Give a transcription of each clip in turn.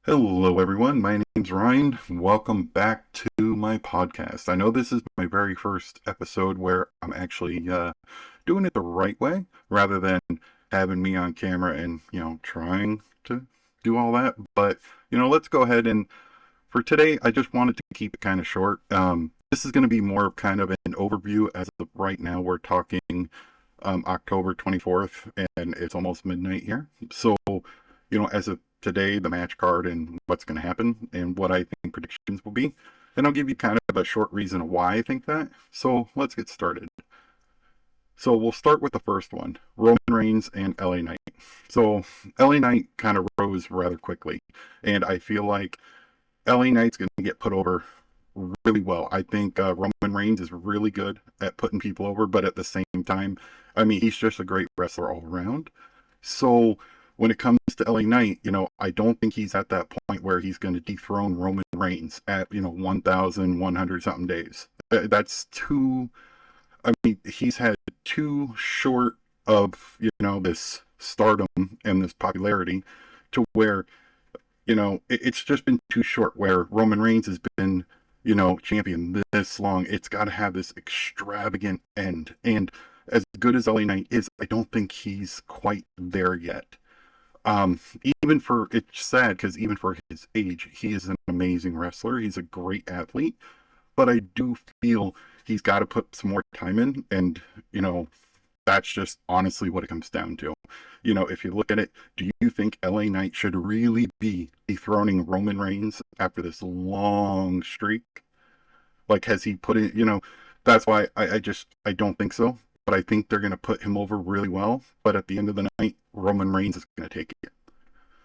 Hello, everyone. My name's Ryan. Welcome back to my podcast. I know this is my very first episode where I'm actually doing it the right way rather than having me on camera and, trying to do all that. But, let's go ahead and for today, I just wanted to keep it kind of short. This is going to be more of kind of an overview as of right now. We're talking October 24th, and it's almost midnight here. So, as of today, the match card and what's going to happen and what I think predictions will be. And I'll give you kind of a short reason why I think that. So let's get started. So we'll start with the first one, Roman Reigns and LA Knight. So LA Knight kind of rose rather quickly. And I feel like LA Knight's going to get put over really well. I think Roman Reigns is really good at putting people over, but at the same time, I mean, he's just a great wrestler all around. So when it comes to LA Knight, I don't think he's at that point where he's going to dethrone Roman Reigns at, 1,100 something days. That's too, I mean, he's had too short of, this stardom and this popularity to where, it's just been too short where Roman Reigns has been, champion this long. It's got to have this extravagant end. And as good as LA Knight is, I don't think he's quite there yet. Even for it's sad because even for his age, he is an amazing wrestler. He's a great athlete, but I do feel he's got to put some more time in, and that's just honestly what it comes down to. If you look at it, do you think LA Knight should really be dethroning Roman Reigns after this long streak? Like, has he put it? That's why I don't think so. But I think they're going to put him over really well. But at the end of the night, Roman Reigns is going to take it.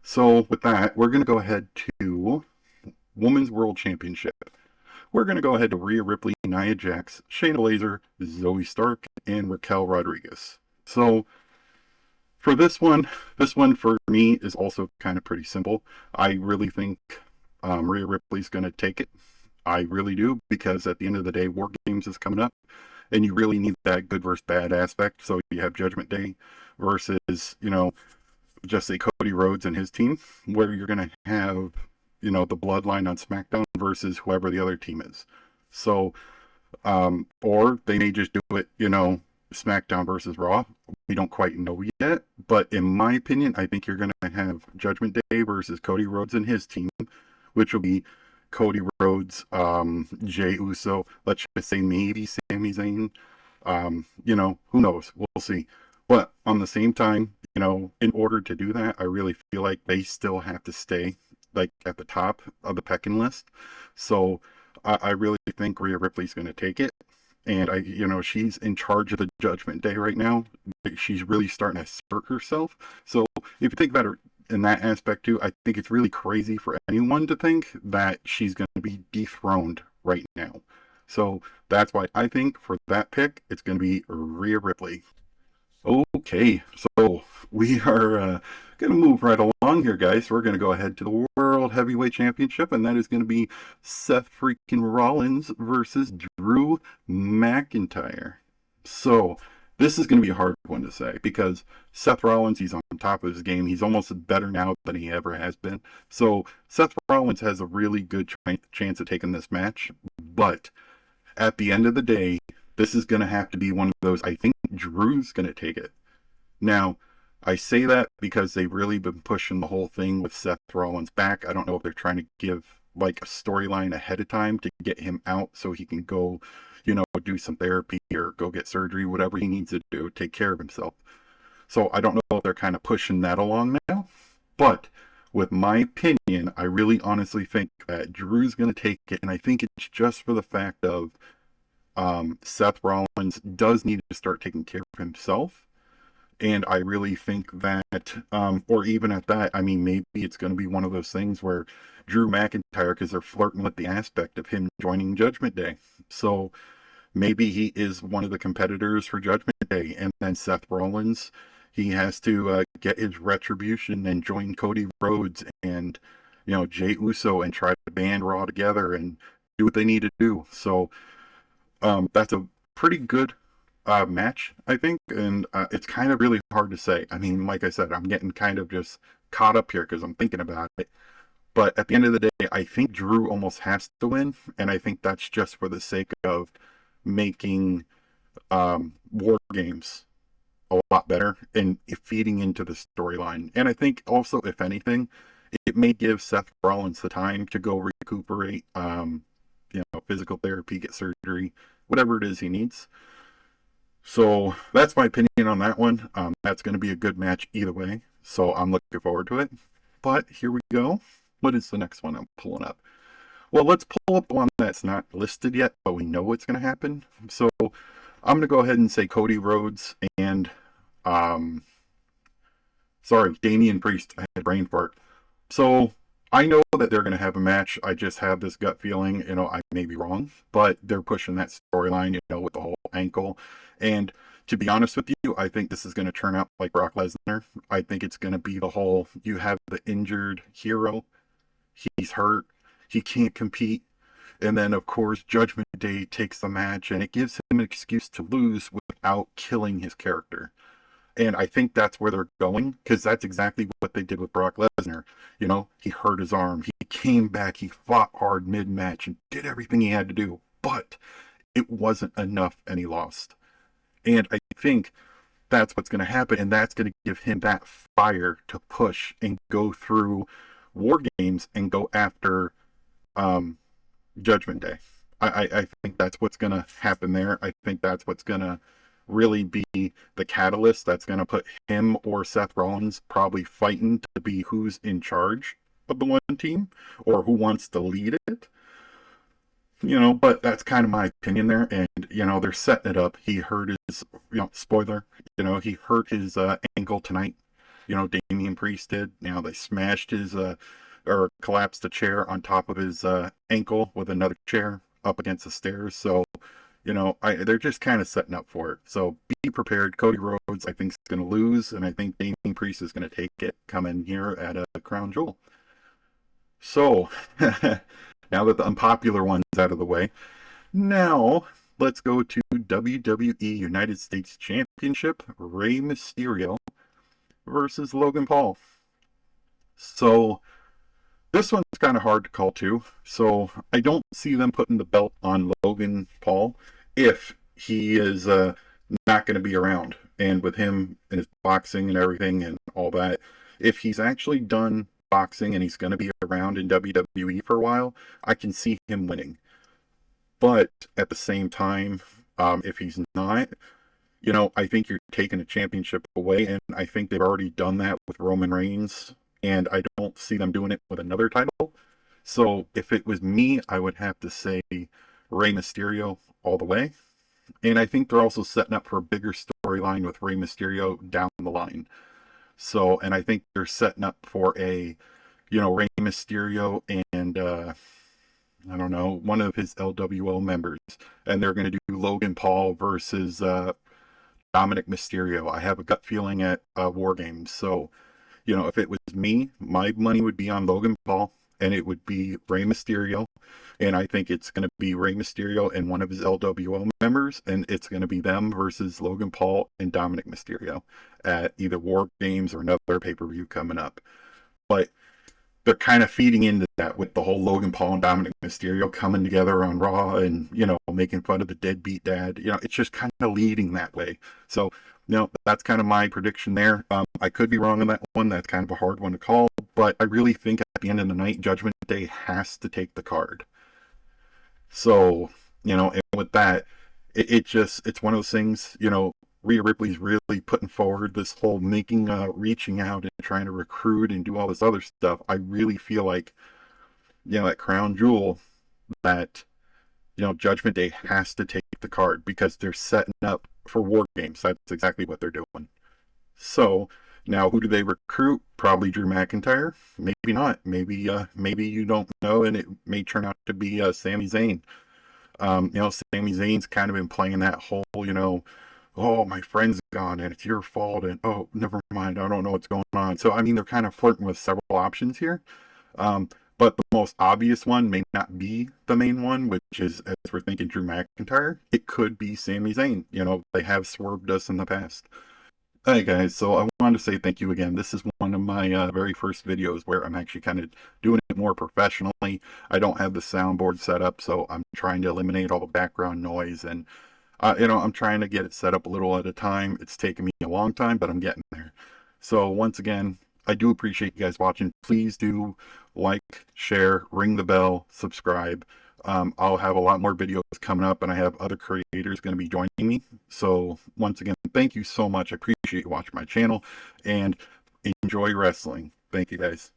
So with that, we're going to go ahead to Women's World Championship. We're going to go ahead to Rhea Ripley, Nia Jax, Shayna Baszler, Zoe Stark, and Raquel Rodriguez. So for this one for me is also kind of pretty simple. I really think Rhea Ripley's going to take it. I really do, because at the end of the day, War Games is coming up, and you really need that good versus bad aspect. So you have Judgment Day versus, just say Cody Rhodes and his team, where you're going to have, the Bloodline on SmackDown versus whoever the other team is. So, or they may just do it, SmackDown versus Raw. We don't quite know yet, but in my opinion, I think you're going to have Judgment Day versus Cody Rhodes and his team, which will be Cody Rhodes, Jey Uso, let's just say maybe Sami Zayn. Who knows? We'll see. But on the same time, in order to do that, I really feel like they still have to stay like at the top of the pecking list. So I really think Rhea Ripley's going to take it. And she's in charge of the Judgment Day right now. She's really starting to assert herself. So if you think about her in that aspect too, I think it's really crazy for anyone to think that she's going to be dethroned right now. So that's why I think for that pick, it's going to be Rhea Ripley. Okay, so we are going to move right along here, guys. We're going to go ahead to the World Heavyweight Championship, and that is going to be Seth freaking Rollins versus Drew McIntyre. So this is going to be a hard one to say because Seth Rollins, he's on top of his game. He's almost better now than he ever has been. So Seth Rollins has a really good chance of taking this match, but at the end of the day, this is going to have to be one of those. I think Drew's going to take it. Now, I say that because they've really been pushing the whole thing with Seth Rollins back. I don't know if they're trying to give like a storyline ahead of time to get him out so he can go, do some therapy or go get surgery, whatever he needs to do, take care of himself. So I don't know if they're kind of pushing that along now. But with my opinion, I really honestly think that Drew's going to take it. And I think it's just for the fact of Seth Rollins does need to start taking care of himself. And I really think that, or even at that, I mean, maybe it's going to be one of those things where Drew McIntyre, because they're flirting with the aspect of him joining Judgment Day. So maybe he is one of the competitors for Judgment Day. And then Seth Rollins, he has to get his retribution and join Cody Rhodes and, Jey Uso and try to band Raw together and do what they need to do. So, that's a pretty good match, I think, and it's kind of really hard to say. I mean, like I said, I'm getting kind of just caught up here because I'm thinking about it. But at the end of the day, I think Drew almost has to win, and I think that's just for the sake of making War Games a lot better and feeding into the storyline. And I think also, if anything, it may give Seth Rollins the time to go recuperate, physical therapy, get surgery, whatever it is he needs. So that's my opinion on that one. That's going to be a good match either way. So I'm looking forward to it. But here we go. What is the next one I'm pulling up? Well, let's pull up one that's not listed yet, but we know it's going to happen. So I'm going to go ahead and say Cody Rhodes and, Damian Priest. I had a brain fart. So I know that they're going to have a match. I just have this gut feeling, I may be wrong, but they're pushing that storyline, with the whole ankle. And to be honest with you, I think this is going to turn out like Brock Lesnar. I think it's going to be the whole, you have the injured hero. He's hurt. He can't compete. And then, of course, Judgment Day takes the match, and it gives him an excuse to lose without killing his character. And I think that's where they're going, because that's exactly what they did with Brock Lesnar. He hurt his arm. He came back. He fought hard mid-match and did everything he had to do. But it wasn't enough, and he lost. And I think that's what's going to happen, and that's going to give him that fire to push and go through War Games and go after Judgment Day. I think that's what's going to happen there. I think that's what's going to really be the catalyst that's going to put him or Seth Rollins probably fighting to be who's in charge of the one team or who wants to lead it. But that's kind of my opinion there. And, they're setting it up. He hurt his, spoiler, he hurt his ankle tonight. Damian Priest did. Now they smashed his, or collapsed a chair on top of his ankle with another chair up against the stairs. So, they're just kind of setting up for it. So be prepared. Cody Rhodes, I think, is going to lose. And I think Damian Priest is going to take it coming here at a Crown Jewel. So, now that the unpopular one's out of the way, now let's go to WWE United States Championship, Rey Mysterio versus Logan Paul. So this one's kind of hard to call too. So I don't see them putting the belt on Logan Paul if he is not going to be around. And with him and his boxing and everything and all that, if he's actually done boxing and he's going to be around in WWE for a while, I can see him winning. But at the same time, if he's not, I think you're taking a championship away, and I think they've already done that with Roman Reigns, and I don't see them doing it with another title. So if it was me, I would have to say Rey Mysterio all the way. And I think they're also setting up for a bigger storyline with Rey Mysterio down the line. So, and I think they're setting up for a, Rey Mysterio and, I don't know, one of his LWO members. And they're going to do Logan Paul versus Dominic Mysterio. I have a gut feeling at War Games. So, if it was me, my money would be on Logan Paul, and it would be Rey Mysterio. And I think it's going to be Rey Mysterio and one of his LWO members, and it's going to be them versus Logan Paul and Dominic Mysterio at either War Games or another pay-per-view coming up. But they're kind of feeding into that with the whole Logan Paul and Dominic Mysterio coming together on Raw and, making fun of the deadbeat dad. It's just kind of leading that way. So, that's kind of my prediction there. I could be wrong on that one. That's kind of a hard one to call. But I really think at the end of the night, Judgment Day has to take the card. So, and with that, it's one of those things, Rhea Ripley's really putting forward this whole reaching out and trying to recruit and do all this other stuff. I really feel like, at Crown Jewel, that, Judgment Day has to take the card because they're setting up for War Games. That's exactly what they're doing. So now, who do they recruit? Probably Drew McIntyre. Maybe not. Maybe you don't know, and it may turn out to be Sami Zayn. Sami Zayn's kind of been playing that whole, oh, my friend's gone and it's your fault, and oh, never mind, I don't know what's going on. So, they're kind of flirting with several options here. But the most obvious one may not be the main one, which is, as we're thinking, Drew McIntyre. It could be Sami Zayn. They have swerved us in the past. Hi guys, so I wanted to say thank you again. This is one of my very first videos where I'm actually kind of doing it it more professionally. I don't have the soundboard set up, so I'm trying to eliminate all the background noise, and I'm trying to get it set up a little at a time. It's taken me a long time, but I'm getting there. So once again, I do appreciate you guys watching. Please do like, share, ring the bell, subscribe. I'll have a lot more videos coming up, and I have other creators going to be joining me. So once again, thank you so much. I appreciate you watching my channel, and enjoy wrestling. Thank you, guys.